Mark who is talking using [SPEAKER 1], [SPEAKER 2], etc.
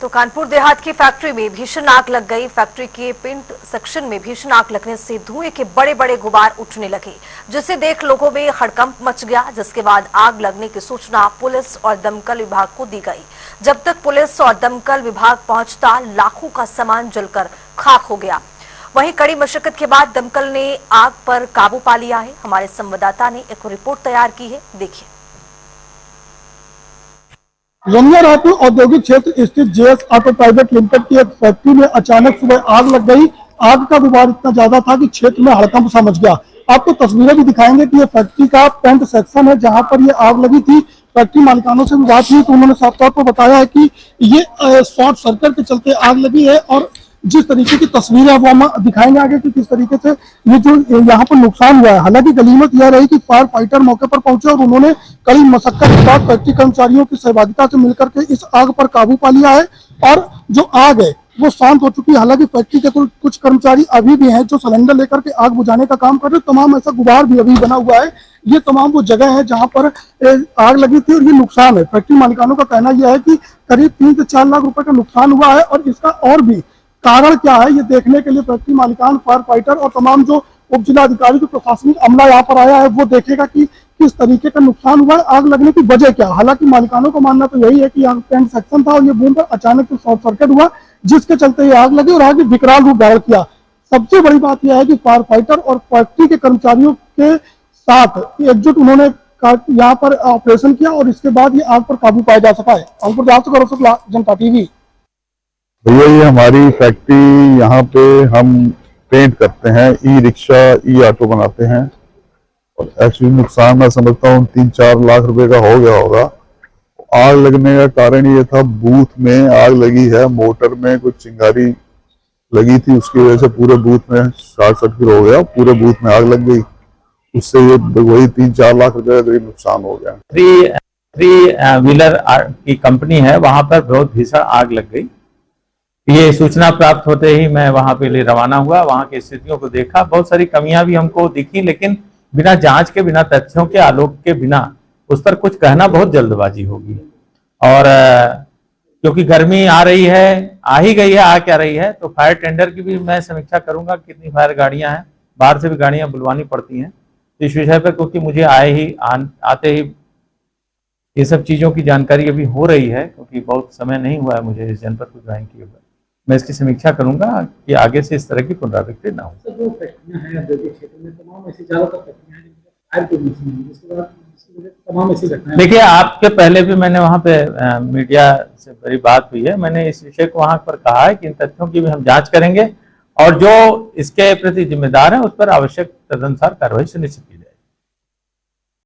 [SPEAKER 1] तो कानपुर देहात की फैक्ट्री में भीषण आग लग गई। फैक्ट्री के पेंट सेक्शन में भीषण आग लगने से धुएं के बड़े बड़े गुबार उठने लगे, जिसे देख लोगों में हड़कंप मच गया। जिसके बाद आग लगने की सूचना पुलिस और दमकल विभाग को दी गई। जब तक पुलिस और दमकल विभाग पहुंचता, लाखों का सामान जलकर खाक हो गया। वहीं कड़ी मशक्कत के बाद दमकल ने आग पर काबू पा लिया है। हमारे संवाददाता ने एक रिपोर्ट तैयार की है, देखिए।
[SPEAKER 2] रनिया रायपुर औद्योगिक क्षेत्र स्थित जेएस ऑटो प्राइवेट लिमिटेड की एक फैक्ट्री में अचानक सुबह आग लग गई। आग का गुबार इतना ज्यादा था कि क्षेत्र में हड़कंप सा मच गया। आपको तस्वीरें भी दिखाएंगे कि ये फैक्ट्री का पेंट सेक्शन है, जहां पर ये आग लगी थी। फैक्ट्री मालिकानों से भी बात हुई तो उन्होंने साफ तौर पर बताया है कि ये शॉर्ट सर्किट के चलते आग लगी है। और जिस तरीके की तस्वीर है वो हम दिखाएंगे आगे कि किस तरीके से ये जो यहाँ पर नुकसान हुआ है। हालांकि गनीमत यह रही कि फायर फाइटर मौके पर पहुंचे और उन्होंने कड़ी मशक्कत के बाद फैक्ट्री कर्मचारियों की सहभागिता से मिलकर के इस आग पर काबू पा लिया है और जो आग है वो शांत हो चुकी है। हालांकि फैक्ट्री के कुछ कर्मचारी अभी भी हैं जो सिलेंडर लेकर के आग बुझाने का काम कर रहे हैं। तमाम ऐसा गुबार भी अभी बना हुआ है। ये तमाम वो जगह है जहां पर आग लगी थी और ये नुकसान है। फैक्ट्री मालिकानों का कहना यह है कि करीब 3 से 4 लाख रुपए का नुकसान हुआ है और इसका और भी कारण क्या है ये देखने के लिए फैक्ट्री मालिकान, फायर फाइटर और तमाम जो उप जिला अधिकारी, जो प्रशासनिक अमला यहाँ पर आया है वो देखेगा कि किस तरीके का नुकसान हुआ है, आग लगने की वजह क्या। हालांकि मालिकानों का मानना तो यही है कि यहाँ पेंट सेक्शन था और ये बूम पर अचानक से शॉर्ट सर्किट हुआ, जिसके चलते ये आग लगी और आग विकराल रूप धारण किया। सबसे बड़ी बात यह है कि फायर फाइटर और फैक्ट्री के कर्मचारियों के साथ एकजुट उन्होंने यहाँ पर ऑपरेशन किया और इसके बाद ये आग पर काबू पाया जा सका है। कानपुर से जनता टीवी।
[SPEAKER 3] भैया ये हमारी फैक्ट्री, यहाँ पे हम पेंट करते हैं, ई रिक्शा, ई ऑटो बनाते हैं और एक्चुअली नुकसान मैं समझता हूँ 3-4 लाख रुपए का हो गया होगा। आग लगने का कारण ये था, बूथ में आग लगी है, मोटर में कुछ चिंगारी लगी थी, उसकी वजह से पूरे बूथ में शॉर्ट सर्किट हो गया, पूरे बूथ में आग लग गई। उससे ये वही 3-4 लाख रुपए का नुकसान हो गया।
[SPEAKER 4] थ्री व्हीलर की कंपनी है, वहां पर बहुत भीषण आग लग गई। ये सूचना प्राप्त होते ही मैं वहां पे लिए रवाना हुआ, वहां की स्थितियों को देखा। बहुत सारी कमियां भी हमको दिखी, लेकिन बिना जांच के, बिना तथ्यों के, आलोक के बिना उस पर कुछ कहना बहुत जल्दबाजी होगी। और क्योंकि गर्मी आ रही है, आ ही गई है, आ क्या रही है, तो फायर टेंडर की भी मैं समीक्षा करूंगा कितनी फायर गाड़ियां हैं, बाहर से भी गाड़ियां बुलवानी पड़ती हैं इस विषय पर, क्योंकि मुझे आते ही ये सब चीजों की जानकारी अभी हो रही है, क्योंकि बहुत समय नहीं हुआ है मुझे इस जनपद को ज्वाइन किए हुए। मैं इसकी समीक्षा करूंगा कि आगे से इस तरह की पुनरावृत्ति ना हो।
[SPEAKER 2] जो फैक्ट्रियां हैं औद्योगिक क्षेत्र में, तमाम ऐसी ज्यादातर फैक्ट्रियां हैं जिनमें फायर पोल्यूशन है, जिसके बाद तमाम ऐसी घटनाएं।
[SPEAKER 4] देखिए, आपके पहले भी मैंने वहां पे मीडिया से बड़ी बात हुई है, मैंने इस विषय को वहां पर कहा है कि इन तथ्यों की भी हम जांच करेंगे और जो इसके प्रति जिम्मेदार है उस पर आवश्यक तदनुसार कार्रवाई सुनिश्चित की जाएगी।